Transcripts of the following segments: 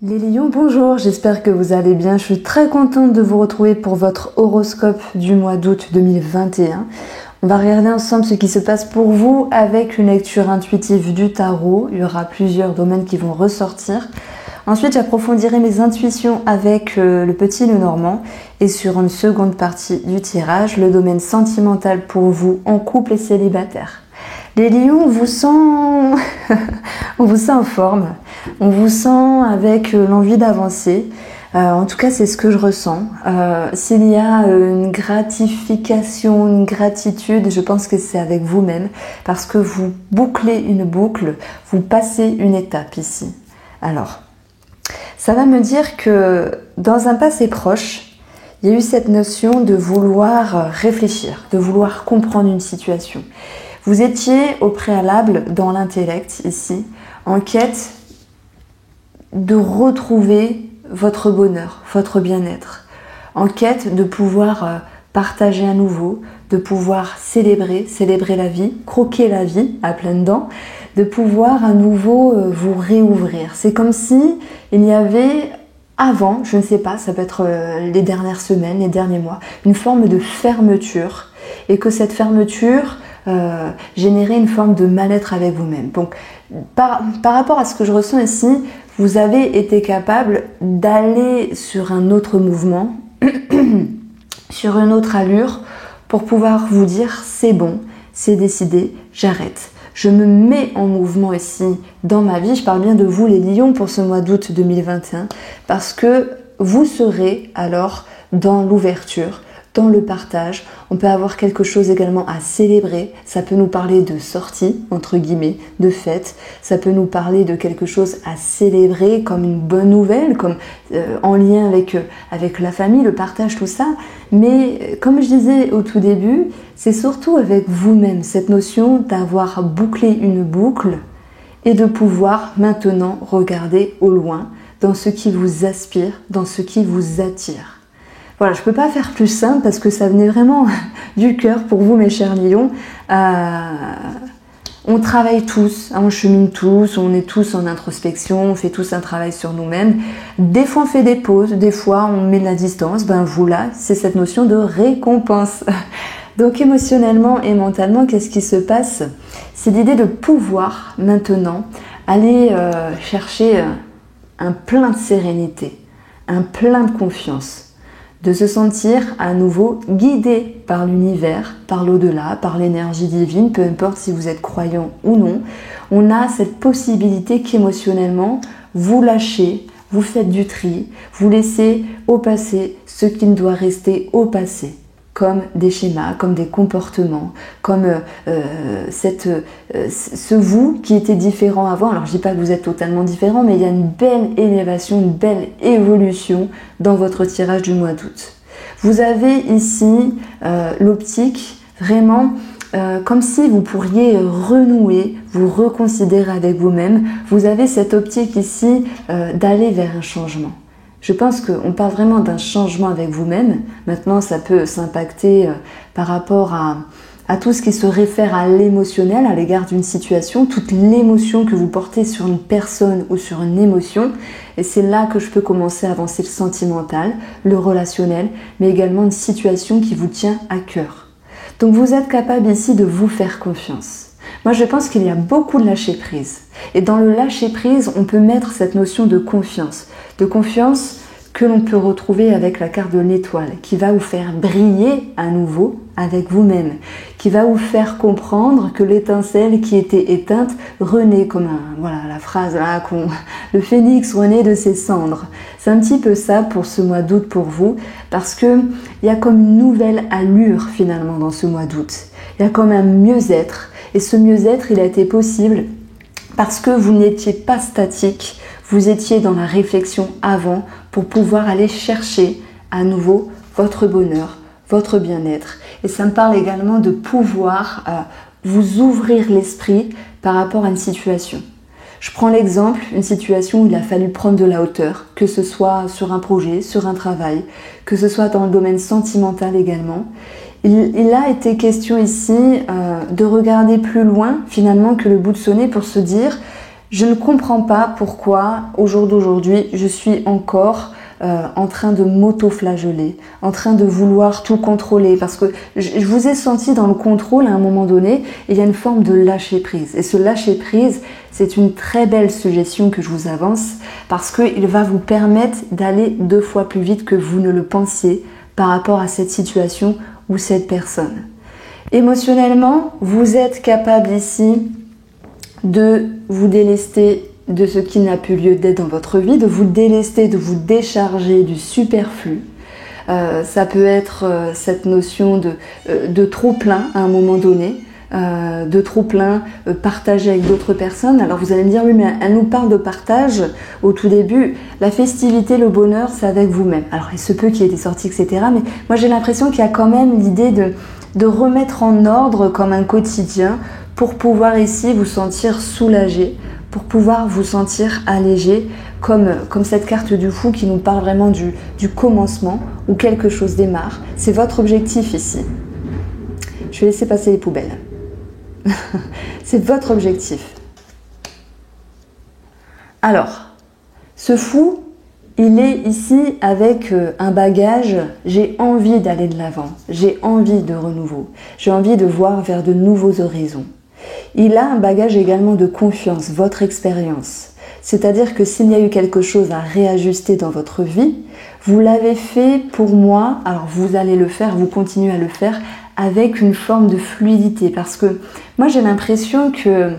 Les lions, bonjour, j'espère que vous allez bien. Je suis très contente de vous retrouver pour votre horoscope du mois d'août 2021. On va regarder ensemble ce qui se passe pour vous avec une lecture intuitive du tarot. Il y aura plusieurs domaines qui vont ressortir. Ensuite, j'approfondirai mes intuitions avec le petit Lenormand. Et sur une seconde partie du tirage, le domaine sentimental pour vous en couple et célibataire. Les lions, on vous sent en forme, on vous sent avec l'envie d'avancer. En tout cas, c'est ce que je ressens. S'il y a une gratification, une gratitude, je pense que c'est avec vous-même parce que vous bouclez une boucle, vous passez une étape ici. Alors, ça va me dire que dans un passé proche, il y a eu cette notion de vouloir réfléchir, de vouloir comprendre une situation. Vous étiez au préalable dans l'intellect ici, en quête de retrouver votre bonheur, votre bien-être, en quête de pouvoir partager à nouveau, de pouvoir célébrer la vie, croquer la vie à pleines dents, de pouvoir à nouveau vous réouvrir. C'est comme si il y avait avant, je ne sais pas, ça peut être les dernières semaines, les derniers mois, une forme de fermeture et que cette fermeture générait une forme de mal-être avec vous-même. Donc, par rapport à ce que je ressens ici, vous avez été capable d'aller sur un autre mouvement, sur une autre allure, pour pouvoir vous dire c'est bon, c'est décidé, j'arrête. Je me mets en mouvement ici dans ma vie. Je parle bien de vous les lions pour ce mois d'août 2021 parce que vous serez alors dans l'ouverture, dans le partage. On peut avoir quelque chose également à célébrer. Ça peut nous parler de sortie, entre guillemets, de fête. Ça peut nous parler de quelque chose à célébrer comme une bonne nouvelle, comme en lien avec la famille, le partage, tout ça. Mais comme je disais au tout début, c'est surtout avec vous-même, cette notion d'avoir bouclé une boucle et de pouvoir maintenant regarder au loin dans ce qui vous aspire, dans ce qui vous attire. Voilà, je ne peux pas faire plus simple parce que ça venait vraiment du cœur pour vous, mes chers lions. On travaille tous, on chemine tous, on est tous en introspection, on fait tous un travail sur nous-mêmes. Des fois, on fait des pauses, des fois, on met de la distance. Ben vous, là, c'est cette notion de récompense. Donc, émotionnellement et mentalement, qu'est-ce qui se passe? C'est l'idée de pouvoir, maintenant, aller chercher un plein de sérénité, un plein de confiance. De se sentir à nouveau guidé par l'univers, par l'au-delà, par l'énergie divine, peu importe si vous êtes croyant ou non. On a cette possibilité qu'émotionnellement, vous lâchez, vous faites du tri, vous laissez au passé ce qui ne doit rester au passé, comme des schémas, comme des comportements, comme ce vous qui était différent avant. Alors je ne dis pas que vous êtes totalement différent, mais il y a une belle élévation, une belle évolution dans votre tirage du mois d'août. Vous avez ici l'optique vraiment comme si vous pourriez renouer, vous reconsidérer avec vous-même. Vous avez cette optique ici d'aller vers un changement. Je pense qu'on parle vraiment d'un changement avec vous-même. Maintenant, ça peut s'impacter par rapport à tout ce qui se réfère à l'émotionnel, à l'égard d'une situation, toute l'émotion que vous portez sur une personne ou sur une émotion. Et c'est là que je peux commencer à avancer le sentimental, le relationnel, mais également une situation qui vous tient à cœur. Donc vous êtes capable ici de vous faire confiance. Moi, je pense qu'il y a beaucoup de lâcher-prise. Et dans le lâcher-prise, on peut mettre cette notion de confiance que l'on peut retrouver avec la carte de l'étoile, qui va vous faire briller à nouveau avec vous-même, qui va vous faire comprendre que l'étincelle qui était éteinte renaît comme voilà la phrase là, le phénix renaît de ses cendres. C'est un petit peu ça pour ce mois d'août pour vous, parce que il y a comme une nouvelle allure finalement dans ce mois d'août. Il y a comme un mieux-être, et ce mieux-être, il a été possible parce que vous n'étiez pas statique, vous étiez dans la réflexion avant pour pouvoir aller chercher à nouveau votre bonheur, votre bien-être. Et ça me parle également de pouvoir vous ouvrir l'esprit par rapport à une situation. Je prends l'exemple, une situation où il a fallu prendre de la hauteur, que ce soit sur un projet, sur un travail, que ce soit dans le domaine sentimental également. Il a été question ici de regarder plus loin finalement que le bout de son nez pour se dire Je ne comprends pas pourquoi, au jour d'aujourd'hui, je suis encore en train de m'auto-flageller, en train de vouloir tout contrôler, parce que je vous ai senti dans le contrôle à un moment donné, et il y a une forme de lâcher prise. Et ce lâcher prise, c'est une très belle suggestion que je vous avance, parce qu'il va vous permettre d'aller 2 fois plus vite que vous ne le pensiez par rapport à cette situation ou cette personne. Émotionnellement, vous êtes capable ici de vous délester de ce qui n'a plus lieu d'être dans votre vie, de vous délester, de vous décharger du superflu. Ça peut être cette notion de trop plein à un moment donné, de trop plein partagé avec d'autres personnes. Alors vous allez me dire, oui, mais elle nous parle de partage au tout début. La festivité, le bonheur, c'est avec vous-même. Alors il se peut qu'il y ait des sorties, etc. Mais moi j'ai l'impression qu'il y a quand même l'idée de remettre en ordre comme un quotidien pour pouvoir ici vous sentir soulagé, pour pouvoir vous sentir allégé, comme cette carte du fou qui nous parle vraiment du commencement, où quelque chose démarre. C'est votre objectif ici. Je vais laisser passer les poubelles. C'est votre objectif. Alors, ce fou, il est ici avec un bagage, j'ai envie d'aller de l'avant, j'ai envie de renouveau, j'ai envie de voir vers de nouveaux horizons. Il a un bagage également de confiance, votre expérience. C'est-à-dire que s'il y a eu quelque chose à réajuster dans votre vie, vous l'avez fait pour moi, alors vous allez le faire, vous continuez à le faire avec une forme de fluidité. Parce que moi j'ai l'impression que,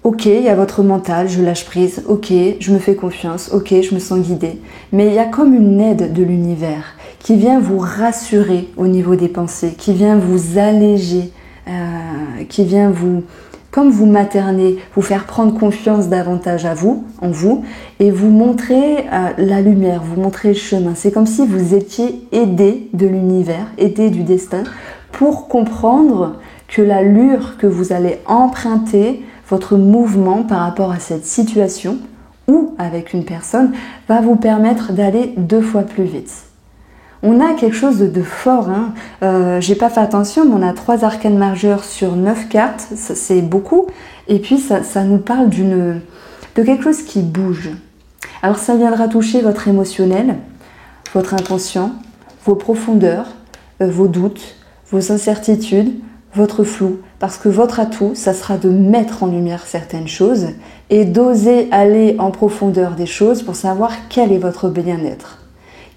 ok, il y a votre mental, je lâche prise, ok, je me fais confiance, ok, je me sens guidée. Mais il y a comme une aide de l'univers qui vient vous rassurer au niveau des pensées, qui vient vous alléger, qui vient comme vous materner, vous faire prendre confiance davantage en vous, et vous montrer la lumière, vous montrer le chemin. C'est comme si vous étiez aidé de l'univers, aidé du destin, pour comprendre que l'allure que vous allez emprunter, votre mouvement par rapport à cette situation, ou avec une personne, va vous permettre d'aller 2 fois plus vite. On a quelque chose de fort, hein. J'ai pas fait attention, mais on a 3 arcanes majeures sur 9 cartes, c'est beaucoup. Et puis ça nous parle de quelque chose qui bouge. Alors ça viendra toucher votre émotionnel, votre inconscient, vos profondeurs, vos doutes, vos incertitudes, votre flou. Parce que votre atout, ça sera de mettre en lumière certaines choses et d'oser aller en profondeur des choses pour savoir quel est votre bien-être.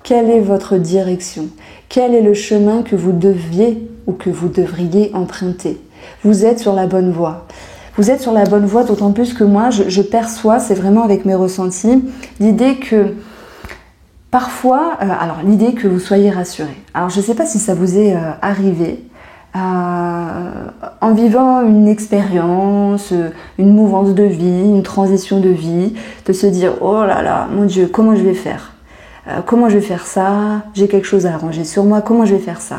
Quelle est votre direction? Quel est le chemin que vous deviez ou que vous devriez emprunter? Vous êtes sur la bonne voie. Vous êtes sur la bonne voie, d'autant plus que moi, je perçois, c'est vraiment avec mes ressentis, l'idée que parfois, l'idée que vous soyez rassuré. Alors je ne sais pas si ça vous est arrivé, en vivant une expérience, une mouvance de vie, une transition de vie, de se dire, oh là là, mon Dieu, comment je vais faire? Comment je vais faire ça? J'ai quelque chose à arranger sur moi, comment je vais faire ça?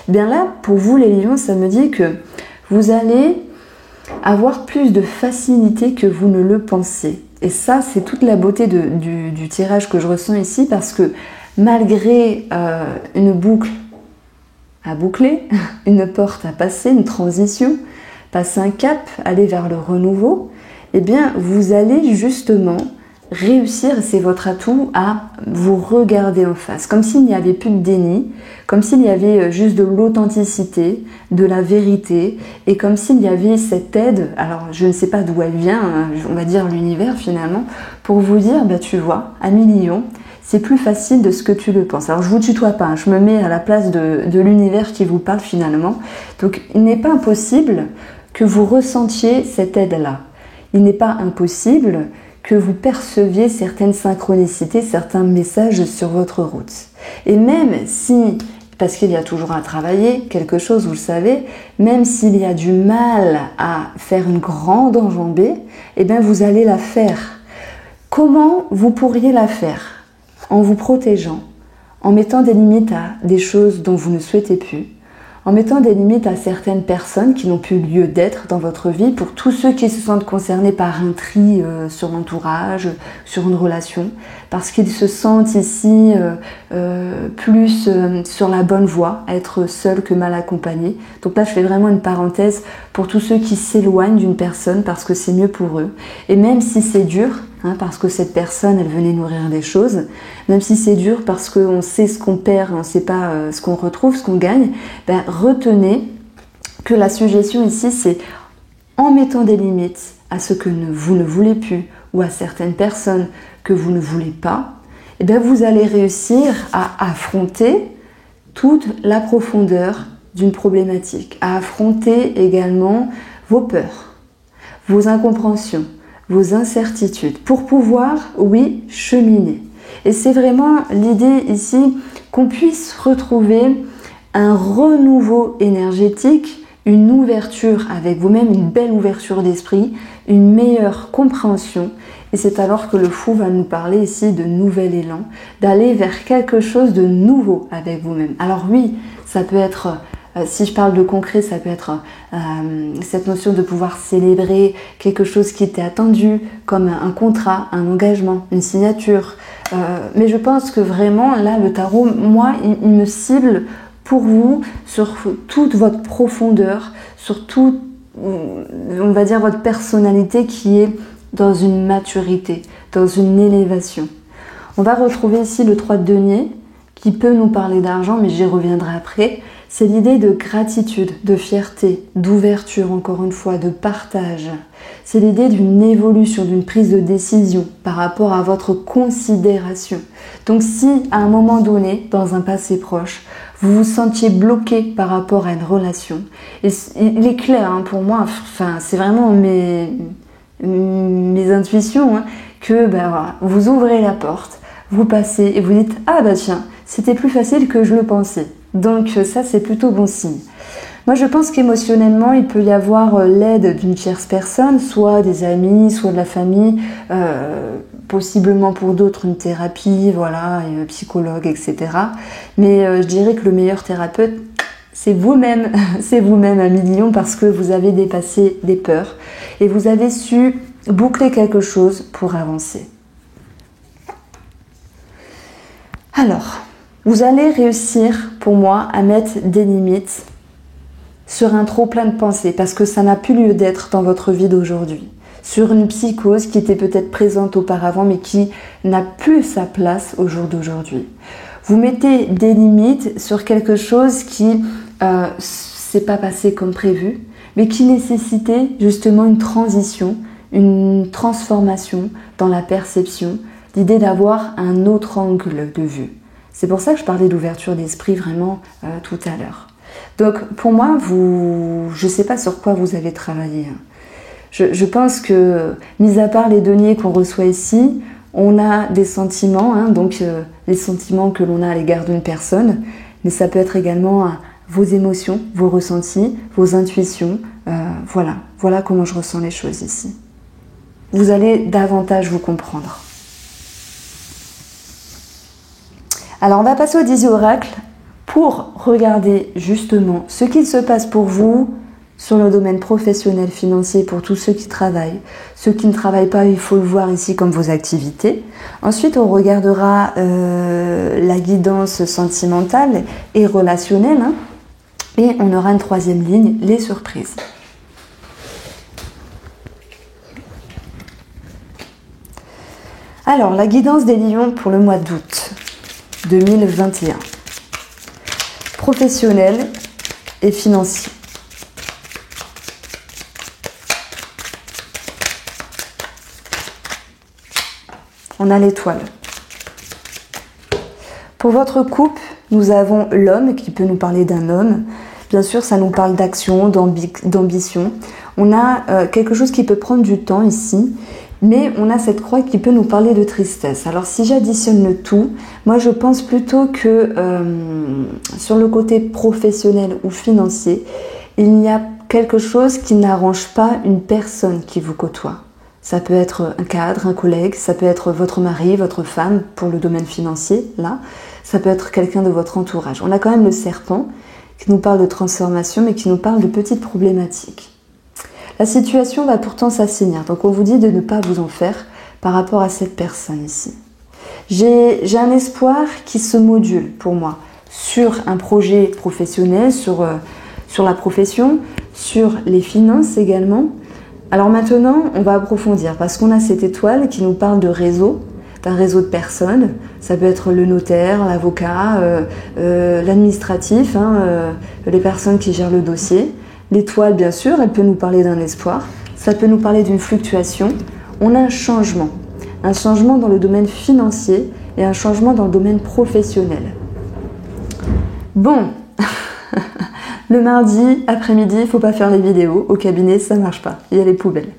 Bien là, pour vous les lions, ça me dit que vous allez avoir plus de facilité que vous ne le pensez. Et ça, c'est toute la beauté du tirage que je ressens ici, parce que malgré une boucle à boucler, une porte à passer, une transition, passer un cap, aller vers le renouveau, eh bien, vous allez justement réussir, c'est votre atout, à vous regarder en face, comme s'il n'y avait plus de déni, comme s'il y avait juste de l'authenticité, de la vérité, et comme s'il y avait cette aide, alors je ne sais pas d'où elle vient, hein, on va dire l'univers finalement, pour vous dire, bah tu vois, Amis Lion, c'est plus facile de ce que tu le penses. Alors je vous tutoie pas, hein, je me mets à la place de l'univers qui vous parle finalement, donc il n'est pas impossible que vous ressentiez cette aide-là. Il n'est pas impossible que vous perceviez certaines synchronicités, certains messages sur votre route. Et même si, parce qu'il y a toujours à travailler, quelque chose, vous le savez, même s'il y a du mal à faire une grande enjambée, eh bien vous allez la faire. Comment vous pourriez la faire? En vous protégeant, en mettant des limites à des choses dont vous ne souhaitez plus, en mettant des limites à certaines personnes qui n'ont plus lieu d'être dans votre vie, pour tous ceux qui se sentent concernés par un tri sur l'entourage, sur une relation, parce qu'ils se sentent ici plus sur la bonne voie, à être seuls que mal accompagnés. Donc là, je fais vraiment une parenthèse pour tous ceux qui s'éloignent d'une personne parce que c'est mieux pour eux. Et même si c'est dur, parce que cette personne, elle venait nourrir des choses, même si c'est dur parce qu'on sait ce qu'on perd, on ne sait pas ce qu'on retrouve, ce qu'on gagne, retenez que la suggestion ici, c'est en mettant des limites à ce que vous ne voulez plus ou à certaines personnes que vous ne voulez pas, vous allez réussir à affronter toute la profondeur d'une problématique, à affronter également vos peurs, vos incompréhensions, vos incertitudes, pour pouvoir, oui, cheminer. Et c'est vraiment l'idée ici qu'on puisse retrouver un renouveau énergétique, une ouverture avec vous-même, une belle ouverture d'esprit, une meilleure compréhension. Et c'est alors que le fou va nous parler ici de nouvel élan, d'aller vers quelque chose de nouveau avec vous-même. Alors oui, ça peut être... si je parle de concret, ça peut être cette notion de pouvoir célébrer quelque chose qui était attendu, comme un contrat, un engagement, une signature. Mais je pense que vraiment, là, le tarot, moi, il me cible pour vous sur toute votre profondeur, sur toute, on va dire, votre personnalité qui est dans une maturité, dans une élévation. On va retrouver ici le 3 de denier, qui peut nous parler d'argent, mais j'y reviendrai après. C'est l'idée de gratitude, de fierté, d'ouverture, encore une fois, de partage. C'est l'idée d'une évolution, d'une prise de décision par rapport à votre considération. Donc si, à un moment donné, dans un passé proche, vous vous sentiez bloqué par rapport à une relation, et il est clair pour moi, c'est vraiment mes intuitions, que voilà, vous ouvrez la porte, vous passez et vous dites « Ah tiens, c'était plus facile que je le pensais ». Donc ça, c'est plutôt bon signe. Moi, je pense qu'émotionnellement, il peut y avoir l'aide d'une tierce personne, soit des amis, soit de la famille, possiblement pour d'autres une thérapie, voilà, psychologue, etc. Mais je dirais que le meilleur thérapeute, c'est vous-même, c'est vous-même à million, parce que vous avez dépassé des peurs et vous avez su boucler quelque chose pour avancer. Alors, vous allez réussir, pour moi, à mettre des limites sur un trop plein de pensées, parce que ça n'a plus lieu d'être dans votre vie d'aujourd'hui. Sur une psychose qui était peut-être présente auparavant, mais qui n'a plus sa place au jour d'aujourd'hui. Vous mettez des limites sur quelque chose qui s'est pas passé comme prévu, mais qui nécessitait justement une transition, une transformation dans la perception, l'idée d'avoir un autre angle de vue. C'est pour ça que je parlais d'ouverture d'esprit vraiment tout à l'heure. Donc pour moi, je ne sais pas sur quoi vous avez travaillé. Je pense que, mis à part les deniers qu'on reçoit ici, on a des sentiments, donc les sentiments que l'on a à l'égard d'une personne, mais ça peut être également vos émotions, vos ressentis, vos intuitions. Voilà comment je ressens les choses ici. Vous allez davantage vous comprendre. Alors on va passer au 10 oracle pour regarder justement ce qu'il se passe pour vous sur le domaine professionnel, financier, pour tous ceux qui travaillent. Ceux qui ne travaillent pas, il faut le voir ici comme vos activités. Ensuite, on regardera la guidance sentimentale et relationnelle. Et on aura une troisième ligne, les surprises. Alors, la guidance des lions pour le mois d'août 2021. Professionnel et financier. On a l'étoile. Pour votre couple, nous avons l'homme qui peut nous parler d'un homme. Bien sûr, ça nous parle d'action, d'ambition. On a quelque chose qui peut prendre du temps ici, mais on a cette croix qui peut nous parler de tristesse. Alors si j'additionne le tout, moi je pense plutôt que sur le côté professionnel ou financier, il y a quelque chose qui n'arrange pas une personne qui vous côtoie. Ça peut être un cadre, un collègue, ça peut être votre mari, votre femme pour le domaine financier, là. Ça peut être quelqu'un de votre entourage. On a quand même le serpent qui nous parle de transformation, mais qui nous parle de petites problématiques. La situation va pourtant s'assainir, donc on vous dit de ne pas vous en faire par rapport à cette personne ici. J'ai un espoir qui se module pour moi sur un projet professionnel, sur la profession, sur les finances également. Alors maintenant, on va approfondir parce qu'on a cette étoile qui nous parle de réseau, d'un réseau de personnes. Ça peut être le notaire, l'avocat, l'administratif, les personnes qui gèrent le dossier. L'étoile, bien sûr, elle peut nous parler d'un espoir. Ça peut nous parler d'une fluctuation. On a un changement dans le domaine financier et un changement dans le domaine professionnel. Bon, le mardi après-midi, il ne faut pas faire les vidéos. Au cabinet, ça ne marche pas. Il y a les poubelles.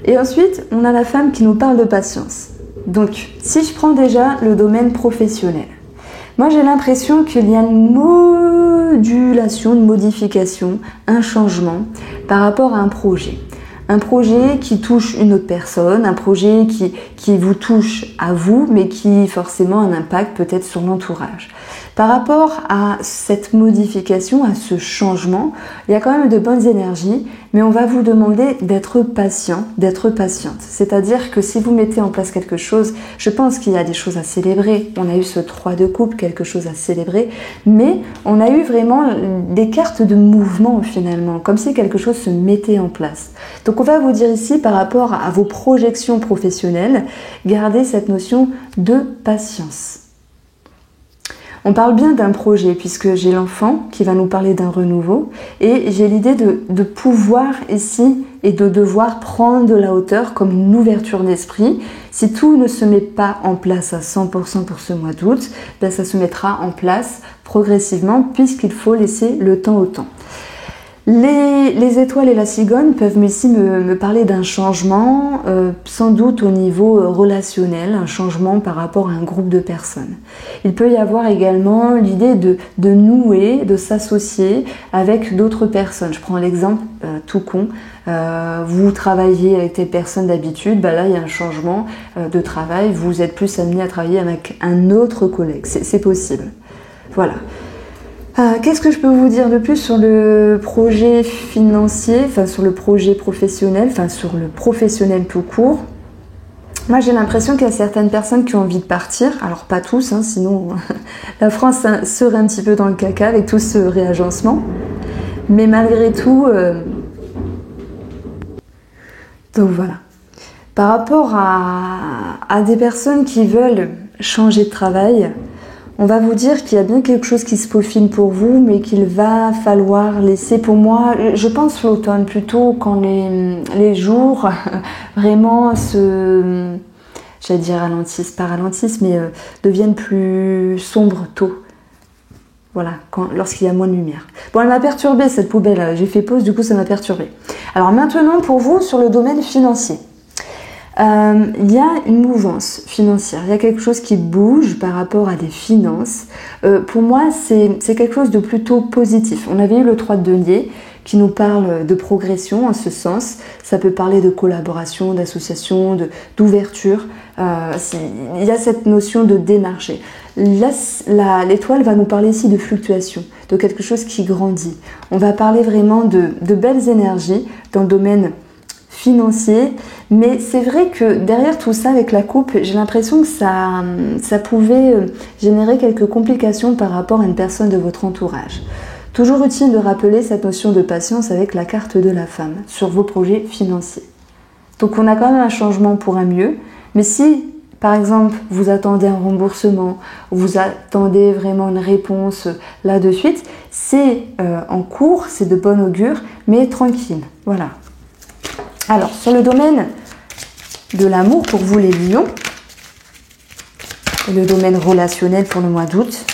Et ensuite, on a la femme qui nous parle de patience. Donc, si je prends déjà le domaine professionnel, moi j'ai l'impression qu'il y a une modulation, une modification, un changement par rapport à un projet. Un projet qui touche une autre personne, un projet qui vous touche à vous, mais qui forcément a un impact peut-être sur l'entourage. Par rapport à cette modification, à ce changement, il y a quand même de bonnes énergies, mais on va vous demander d'être patient, d'être patiente. C'est-à-dire que si vous mettez en place quelque chose, je pense qu'il y a des choses à célébrer. On a eu ce 3 de coupe, quelque chose à célébrer, mais on a eu vraiment des cartes de mouvement finalement, comme si quelque chose se mettait en place. Donc on va vous dire ici, par rapport à vos projections professionnelles, gardez cette notion de patience. On parle bien d'un projet puisque j'ai l'enfant qui va nous parler d'un renouveau et j'ai l'idée de pouvoir ici et de devoir prendre de la hauteur comme une ouverture d'esprit. Si tout ne se met pas en place à 100% pour ce mois d'août, ben ça se mettra en place progressivement puisqu'il faut laisser le temps au temps. Les étoiles et la cigogne peuvent ici me parler d'un changement, sans doute au niveau relationnel, un changement par rapport à un groupe de personnes. Il peut y avoir également l'idée de nouer, de s'associer avec d'autres personnes. Je prends l'exemple tout con, vous travaillez avec telle personne d'habitude, bah là il y a un changement de travail, vous êtes plus amené à travailler avec un autre collègue, c'est possible. Voilà. Qu'est-ce que je peux vous dire de plus sur le projet financier, enfin sur le projet professionnel, enfin sur le professionnel tout court? Moi j'ai l'impression qu'il y a certaines personnes qui ont envie de partir, alors pas tous, sinon la France serait un petit peu dans le caca avec tout ce réagencement, mais malgré tout, donc voilà. Par rapport à des personnes qui veulent changer de travail, on va vous dire qu'il y a bien quelque chose qui se peaufine pour vous, mais qu'il va falloir laisser, pour moi, je pense l'automne plutôt, quand les jours vraiment j'allais dire ralentissent, pas ralentissent, mais deviennent plus sombres tôt. Voilà, lorsqu'il y a moins de lumière. Bon, elle m'a perturbée cette poubelle, j'ai fait pause, du coup ça m'a perturbée. Alors maintenant pour vous, sur le domaine financier. Il y a une mouvance financière, il y a quelque chose qui bouge par rapport à des finances. Pour moi, c'est quelque chose de plutôt positif. On avait eu le 3 de denier qui nous parle de progression en ce sens. Ça peut parler de collaboration, d'association, d'ouverture. Il y a cette notion de démarcher. L'étoile va nous parler ici de fluctuation, de quelque chose qui grandit. On va parler vraiment de belles énergies dans le domaine financier, mais c'est vrai que derrière tout ça avec la coupe, j'ai l'impression que ça pouvait générer quelques complications par rapport à une personne de votre entourage. Toujours utile de rappeler cette notion de patience avec la carte de la femme sur vos projets financiers. Donc on a quand même un changement pour un mieux, mais si par exemple vous attendez un remboursement, vous attendez vraiment une réponse là de suite, c'est en cours, c'est de bon augure, mais tranquille, voilà. Alors, sur le domaine de l'amour pour vous les lions, et le domaine relationnel pour le mois d'août,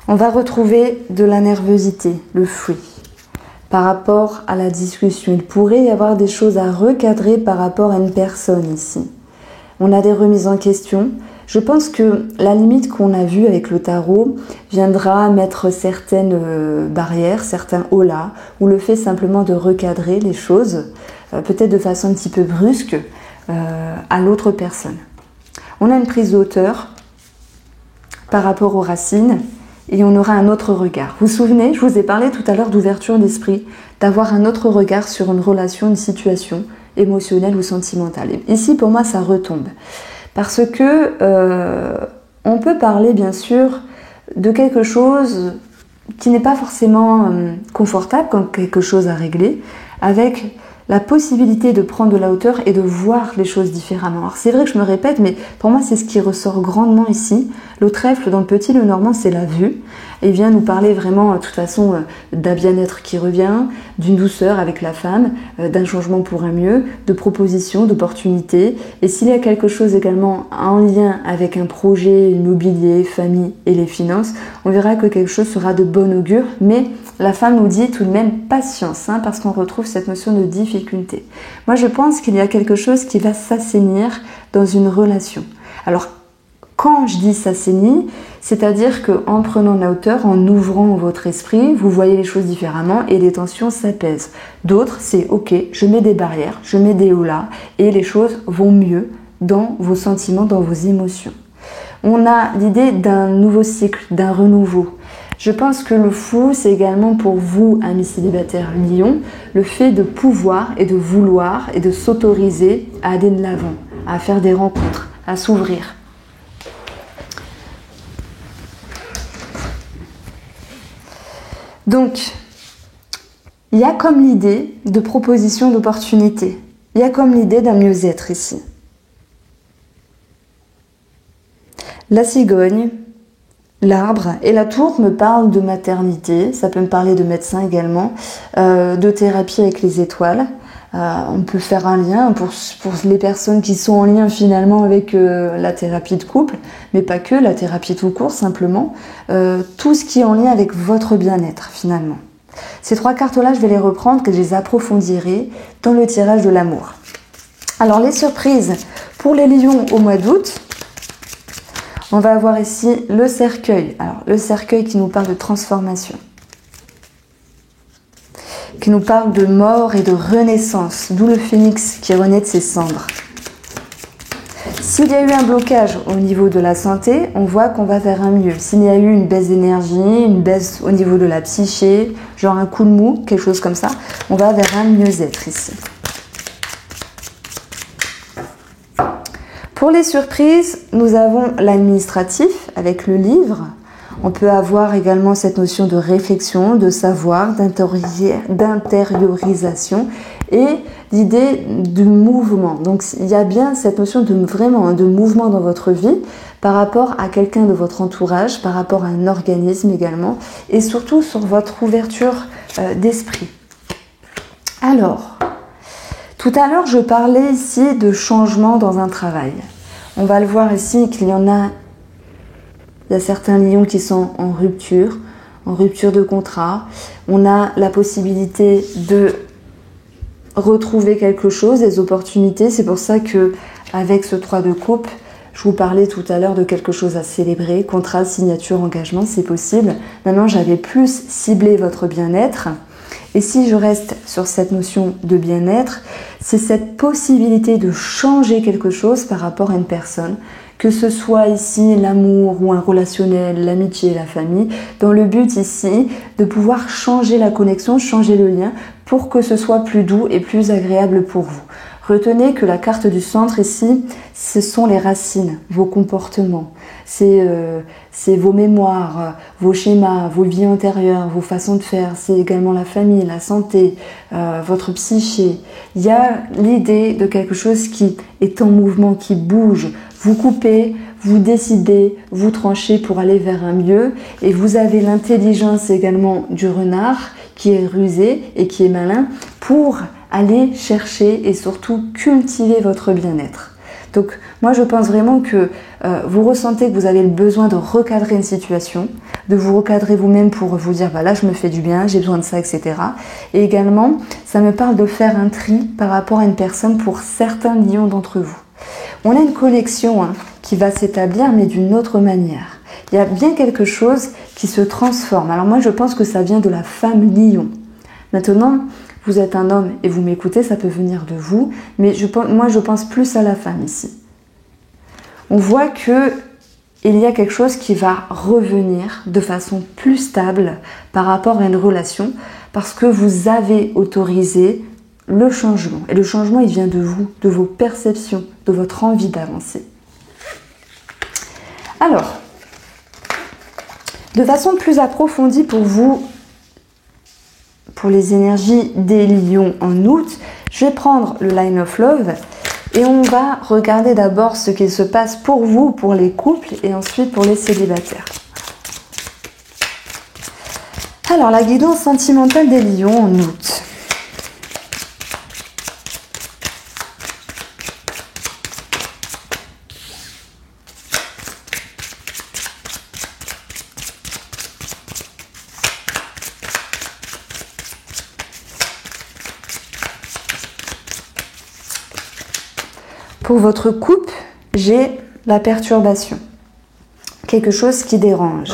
on va retrouver de la nervosité, le fruit. Par rapport à la discussion, il pourrait y avoir des choses à recadrer par rapport à une personne ici. On a des remises en question, Je pense que la limite qu'on a vue avec le tarot viendra mettre certaines barrières, certains holà, ou le fait simplement de recadrer les choses, peut-être de façon un petit peu brusque, à l'autre personne. On a une prise de hauteur par rapport aux racines et on aura un autre regard. Vous vous souvenez, je vous ai parlé tout à l'heure d'ouverture d'esprit, d'avoir un autre regard sur une relation, une situation émotionnelle ou sentimentale. Et ici, pour moi, ça retombe. Parce que on peut parler, bien sûr, de quelque chose qui n'est pas forcément confortable, comme quelque chose à régler, avec la possibilité de prendre de la hauteur et de voir les choses différemment. Alors c'est vrai que je me répète, mais pour moi c'est ce qui ressort grandement ici. Le trèfle dans le petit Lenormand, c'est la vue. Il vient nous parler vraiment, de toute façon, d'un bien-être qui revient, d'une douceur avec la femme, d'un changement pour un mieux, de propositions, d'opportunités. Et s'il y a quelque chose également en lien avec un projet immobilier, famille et les finances, on verra que quelque chose sera de bon augure, mais la femme nous dit tout de même patience, parce qu'on retrouve cette notion de difficulté. Moi, je pense qu'il y a quelque chose qui va s'assainir dans une relation. Alors, quand je dis s'assainir, c'est-à-dire qu'en prenant la hauteur, en ouvrant votre esprit, vous voyez les choses différemment et les tensions s'apaisent. D'autres, c'est ok, je mets des barrières, je mets des holà et les choses vont mieux dans vos sentiments, dans vos émotions. On a l'idée d'un nouveau cycle, d'un renouveau. Je pense que le fou, c'est également pour vous, amis célibataires Lion, le fait de pouvoir et de vouloir et de s'autoriser à aller de l'avant, à faire des rencontres, à s'ouvrir. Donc, il y a comme l'idée de proposition d'opportunité. Il y a comme l'idée d'un mieux-être ici. La cigogne, l'arbre et la tour me parlent de maternité, ça peut me parler de médecin également, de thérapie avec les étoiles. On peut faire un lien pour les personnes qui sont en lien finalement avec la thérapie de couple, mais pas que, la thérapie tout court simplement, tout ce qui est en lien avec votre bien-être finalement. Ces trois cartes-là, je vais les reprendre et je les approfondirai dans le tirage de l'amour. Alors les surprises pour les lions au mois d'août, on va avoir ici le cercueil. Alors le cercueil qui nous parle de transformation, qui nous parle de mort et de renaissance, d'où le phénix qui renaît de ses cendres. S'il y a eu un blocage au niveau de la santé, on voit qu'on va vers un mieux. S'il y a eu une baisse d'énergie, une baisse au niveau de la psyché, genre un coup de mou, quelque chose comme ça, on va vers un mieux-être ici. Pour les surprises, nous avons l'administratif avec le livre. On peut avoir également cette notion de réflexion, de savoir, d'intériorisation et l'idée du mouvement. Donc il y a bien cette notion de vraiment de mouvement dans votre vie par rapport à quelqu'un de votre entourage, par rapport à un organisme également et surtout sur votre ouverture d'esprit. Alors, tout à l'heure je parlais ici de changement dans un travail. On va le voir ici qu'il y en a. Il y a certains lions qui sont en rupture de contrat. On a la possibilité de retrouver quelque chose, des opportunités. C'est pour ça que avec ce 3 de coupe, je vous parlais tout à l'heure de quelque chose à célébrer. Contrat, signature, engagement, c'est possible. Maintenant, j'avais plus ciblé votre bien-être. Et si je reste sur cette notion de bien-être, c'est cette possibilité de changer quelque chose par rapport à une personne, que ce soit ici l'amour ou un relationnel, l'amitié, la famille, dans le but ici de pouvoir changer la connexion, changer le lien pour que ce soit plus doux et plus agréable pour vous. Retenez que la carte du centre ici, ce sont les racines, vos comportements, c'est vos mémoires, vos schémas, vos vies antérieures, vos façons de faire, c'est également la famille, la santé, votre psyché. Il y a l'idée de quelque chose qui est en mouvement, qui bouge. Vous coupez, vous décidez, vous tranchez pour aller vers un mieux et vous avez l'intelligence également du renard qui est rusé et qui est malin pour aller chercher et surtout cultiver votre bien-être. Donc moi je pense vraiment que vous ressentez que vous avez le besoin de recadrer une situation, de vous recadrer vous-même pour vous dire bah là je me fais du bien, j'ai besoin de ça, etc. Et également ça me parle de faire un tri par rapport à une personne pour certains lions d'entre vous. On a une connexion qui va s'établir, mais d'une autre manière. Il y a bien quelque chose qui se transforme. Alors moi, je pense que ça vient de la femme lion. Maintenant, vous êtes un homme et vous m'écoutez, ça peut venir de vous, mais moi, je pense plus à la femme ici. On voit que il y a quelque chose qui va revenir de façon plus stable par rapport à une relation, parce que vous avez autorisé le changement. Et le changement, il vient de vous, de vos perceptions, de votre envie d'avancer. Alors, de façon plus approfondie pour vous, pour les énergies des lions en août, je vais prendre le Line of Love et on va regarder d'abord ce qu'il se passe pour vous, pour les couples, et ensuite pour les célibataires. Alors, la guidance sentimentale des lions en août. Pour votre couple, j'ai la perturbation, quelque chose qui dérange.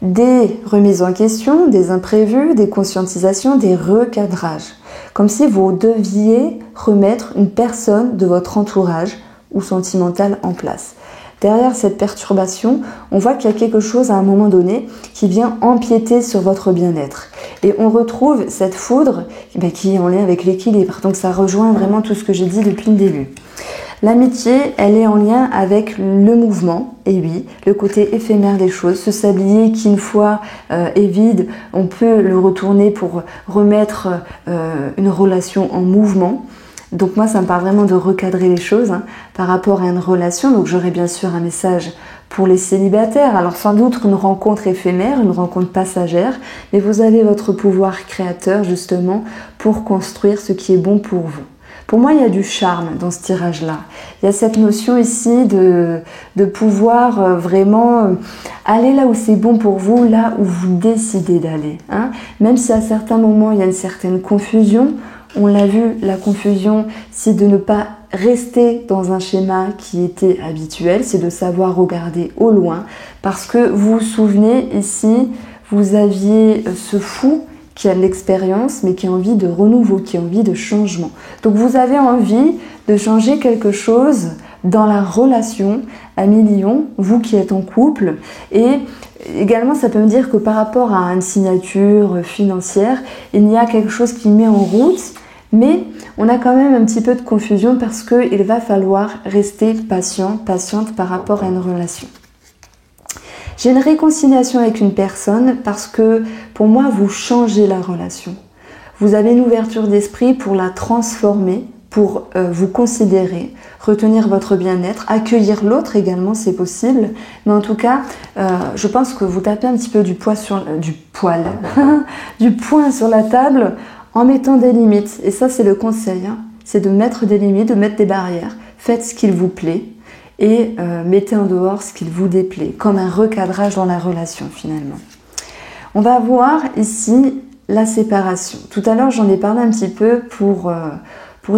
Des remises en question, des imprévus, des conscientisations, des recadrages. Comme si vous deviez remettre une personne de votre entourage ou sentimental en place. Derrière cette perturbation, on voit qu'il y a quelque chose à un moment donné qui vient empiéter sur votre bien-être. Et on retrouve cette foudre qui est en lien avec l'équilibre. Donc ça rejoint vraiment tout ce que j'ai dit depuis le début. L'amitié, elle est en lien avec le mouvement, et oui, le côté éphémère des choses. Ce sablier qui, une fois est vide, on peut le retourner pour remettre une relation en mouvement. Donc moi, ça me parle vraiment de recadrer les choses par rapport à une relation. Donc j'aurai bien sûr un message pour les célibataires. Alors sans doute une rencontre éphémère, une rencontre passagère, mais vous avez votre pouvoir créateur justement pour construire ce qui est bon pour vous. Pour moi, il y a du charme dans ce tirage-là. Il y a cette notion ici de pouvoir vraiment aller là où c'est bon pour vous, là où vous décidez d'aller. Même si à certains moments, il y a une certaine confusion. On l'a vu, la confusion, c'est de ne pas rester dans un schéma qui était habituel, c'est de savoir regarder au loin. Parce que vous vous souvenez, ici, vous aviez ce fou qui a de l'expérience, mais qui a envie de renouveau, qui a envie de changement. Donc vous avez envie de changer quelque chose dans la relation ami-lion, vous qui êtes en couple. Et également, ça peut me dire que par rapport à une signature financière, il y a quelque chose qui met en route, mais on a quand même un petit peu de confusion parce qu'il va falloir rester patient, patiente par rapport à une relation. J'ai une réconciliation avec une personne parce que pour moi, vous changez la relation. Vous avez une ouverture d'esprit pour la transformer, pour vous considérer, retenir votre bien-être, accueillir l'autre également, c'est possible. Mais en tout cas, je pense que vous tapez un petit peu du poing sur la table en mettant des limites. Et ça, c'est le conseil, c'est de mettre des limites, de mettre des barrières. Faites ce qu'il vous plaît. Et mettez en dehors ce qu'il vous déplaît, comme un recadrage dans la relation finalement. On va voir ici la séparation. Tout à l'heure, j'en ai parlé un petit peu pour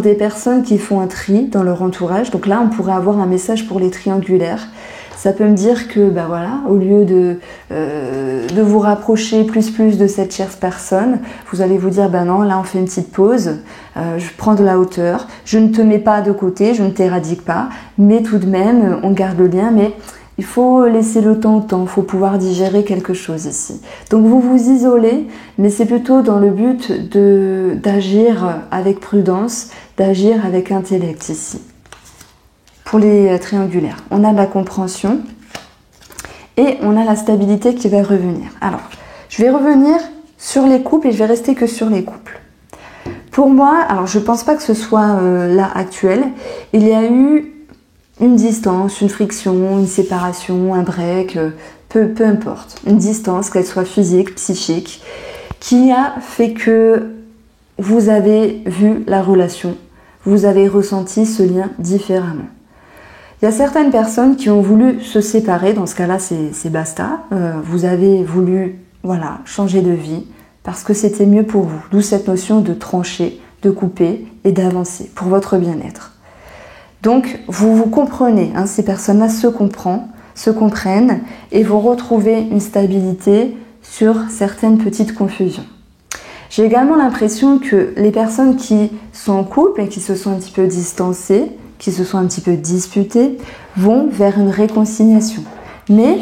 des personnes qui font un tri dans leur entourage. Donc là, on pourrait avoir un message pour les triangulaires. Ça peut me dire que, au lieu de vous rapprocher plus de cette chère personne, vous allez vous dire, non, là on fait une petite pause, je prends de la hauteur, je ne te mets pas de côté, je ne t'éradique pas, mais tout de même, on garde le lien, mais il faut laisser le temps au temps, il faut pouvoir digérer quelque chose ici. Donc vous vous isolez, mais c'est plutôt dans le but d'agir avec prudence, d'agir avec intellect ici. Pour les triangulaires, on a de la compréhension et on a la stabilité qui va revenir. Alors, je vais revenir sur les couples et je vais rester que sur les couples. Pour moi, alors je ne pense pas que ce soit là actuel, il y a eu une distance, une friction, une séparation, un break, peu importe, une distance, qu'elle soit physique, psychique, qui a fait que vous avez vu la relation, vous avez ressenti ce lien différemment. Il y a certaines personnes qui ont voulu se séparer, dans ce cas-là c'est basta, vous avez voulu changer de vie parce que c'était mieux pour vous, d'où cette notion de trancher, de couper et d'avancer pour votre bien-être. Donc, vous vous comprenez, hein, ces personnes-là se comprennent et vous retrouvez une stabilité sur certaines petites confusions. J'ai également l'impression que les personnes qui sont en couple et qui se sont un petit peu distancées, qui se sont un petit peu disputées, vont vers une réconciliation. Mais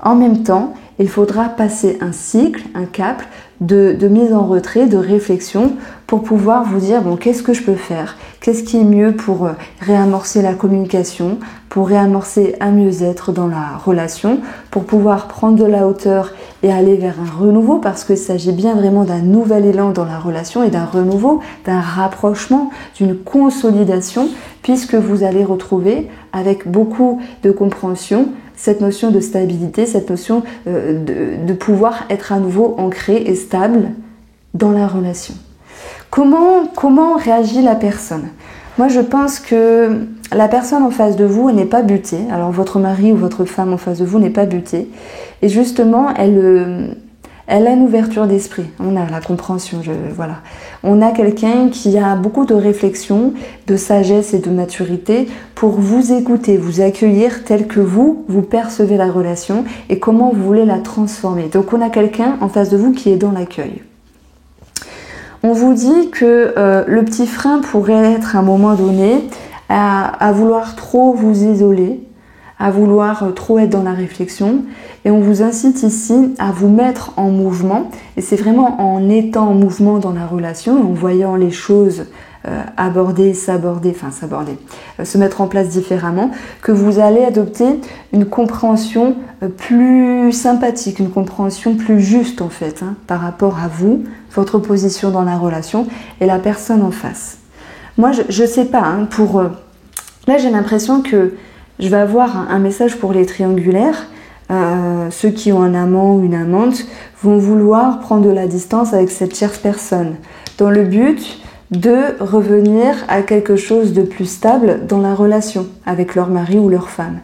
en même temps, il faudra passer un cycle, un cap de mise en retrait, de réflexion pour pouvoir vous dire bon, qu'est-ce que je peux faire? Qu'est-ce qui est mieux pour réamorcer la communication, pour réamorcer un mieux-être dans la relation, pour pouvoir prendre de la hauteur et aller vers un renouveau, parce qu'il s'agit bien vraiment d'un nouvel élan dans la relation et d'un renouveau, d'un rapprochement, d'une consolidation, puisque vous allez retrouver avec beaucoup de compréhension cette notion de stabilité, cette notion de pouvoir être à nouveau ancré et stable dans la relation. Comment réagit la personne? Moi, je pense que la personne en face de vous n'est pas butée. Alors, votre mari ou votre femme en face de vous n'est pas butée. Et justement, elle a une ouverture d'esprit. On a la compréhension, voilà. On a quelqu'un qui a beaucoup de réflexion, de sagesse et de maturité pour vous écouter, vous accueillir tel que vous percevez la relation et comment vous voulez la transformer. Donc, on a quelqu'un en face de vous qui est dans l'accueil. On vous dit que le petit frein pourrait être à un moment donné à vouloir trop vous isoler, à vouloir trop être dans la réflexion, et on vous incite ici à vous mettre en mouvement, et c'est vraiment en étant en mouvement dans la relation, en voyant les choses se mettre en place différemment, que vous allez adopter une compréhension plus sympathique, une compréhension plus juste en fait, hein, par rapport à vous, votre position dans la relation et la personne en face. Moi, je sais pas, hein, là j'ai l'impression que je vais avoir un message pour les triangulaires. Ceux qui ont un amant ou une amante vont vouloir prendre de la distance avec cette tierce personne dans le but de revenir à quelque chose de plus stable dans la relation avec leur mari ou leur femme.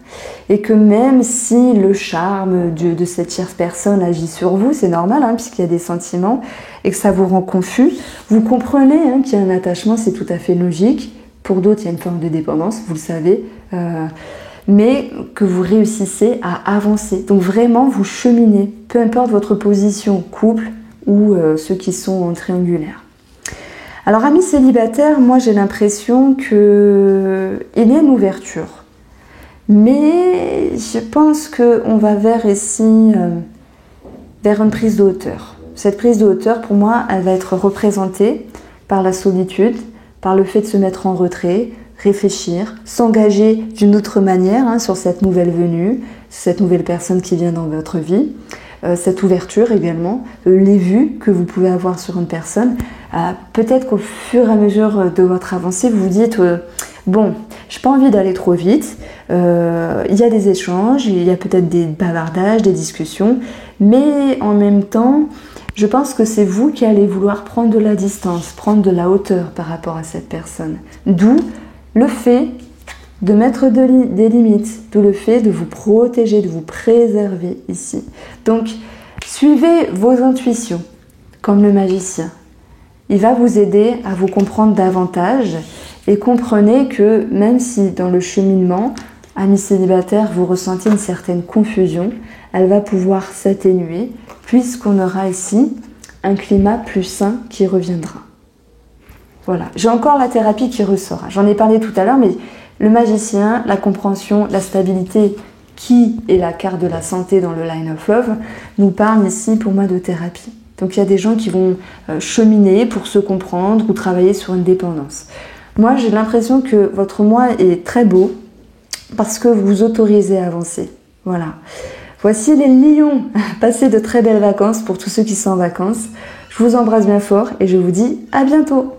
Et que même si le charme de cette tierce personne agit sur vous, c'est normal, hein, puisqu'il y a des sentiments, et que ça vous rend confus, vous comprenez hein, qu'il y a un attachement, c'est tout à fait logique. Pour d'autres, il y a une forme de dépendance, vous le savez, mais que vous réussissez à avancer. Donc vraiment, vous cheminez, peu importe votre position, couple ou ceux qui sont en triangulaire. Alors, amis célibataires, moi j'ai l'impression qu'il y a une ouverture. Mais je pense qu'on va vers ici, vers une prise de hauteur. Cette prise de hauteur, pour moi, elle va être représentée par la solitude, par le fait de se mettre en retrait, réfléchir, s'engager d'une autre manière hein, sur cette nouvelle venue, cette nouvelle personne qui vient dans votre vie, cette ouverture également, les vues que vous pouvez avoir sur une personne. Peut-être qu'au fur et à mesure de votre avancée, vous vous dites bon, j'ai pas envie d'aller trop vite, il y a des échanges, il y a peut-être des bavardages, des discussions, mais en même temps, je pense que c'est vous qui allez vouloir prendre de la distance, prendre de la hauteur par rapport à cette personne. D'où le fait de mettre des limites, d'où le fait de vous protéger, de vous préserver ici. Donc, suivez vos intuitions, comme le magicien. Il va vous aider à vous comprendre davantage et comprenez que même si dans le cheminement, amis célibataires, vous ressentez une certaine confusion, elle va pouvoir s'atténuer puisqu'on aura ici un climat plus sain qui reviendra. Voilà, j'ai encore la thérapie qui ressort. J'en ai parlé tout à l'heure, mais le magicien, la compréhension, la stabilité, qui est la carte de la santé dans le Line of Love, nous parle ici pour moi de thérapie. Donc il y a des gens qui vont cheminer pour se comprendre ou travailler sur une dépendance. Moi, j'ai l'impression que votre moi est très beau parce que vous vous autorisez à avancer. Voilà. Voici les lions. Passez de très belles vacances pour tous ceux qui sont en vacances. Je vous embrasse bien fort et je vous dis à bientôt.